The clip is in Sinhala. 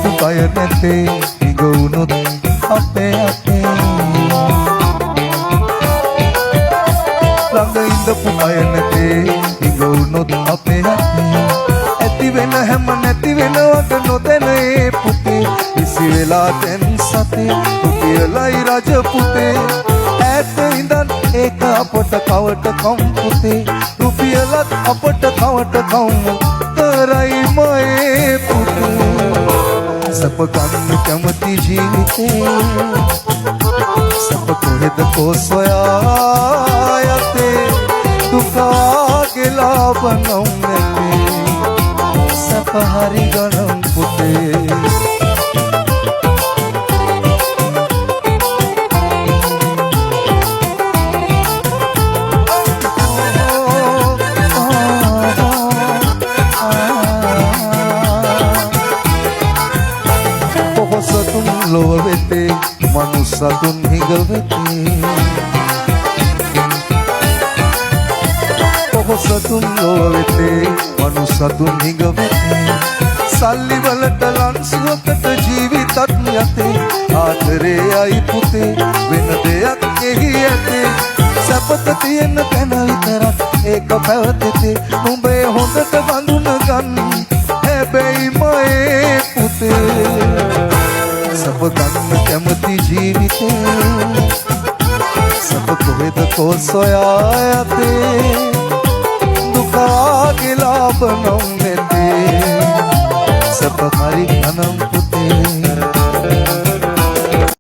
ඉඳපු කය නැතේ ඉඟුණොත් අපේ අපේ ළඟ ඉඳපු කය නැතේ ඉඟුණොත් අපේ අපේ ඇති වෙන හැම නැති වෙනවද නොදැන ඒ පුතේ ඉසි වෙලා දැන් සතේ රුපියලයි රජ පුතේ ඈත ඉඳන් ඒක අපට කවට කම් පුතේ රුපියලත් අපට කවට කම් කරයි මයේ පුතේ සප ගන්න කැමති ජීවිතේ සප කොහෙද කොසොයා යතේ දුකාගේ ලාභ නම් නැතේ සප හරි ගණන් පුතේ ලොව වෙතේ මනුස්සතුන් හිඟ වෙතේ පොහොසතුන් ලොව වෙතේ මනුස්සතුන් හිඟ වෙතේ සල්ලි වලට ලන්සුවකට ජීවිතත් යතේ ආදරේ අයි පුතේ වෙන දෙයක් එහි ඇතේ සැපත තියෙන තැන විතරක් ඒක පැවතෙතේ උඹේ හොඳට බඳුන ගන්න හැබැයි මයේ පුතේ සප ගන්න කැමති ජීවිතේ සප කොහෙද කොසොයා යතේ දුකාගේ ලාභ නම් නැතේ සප හරි ගණන් පුතේ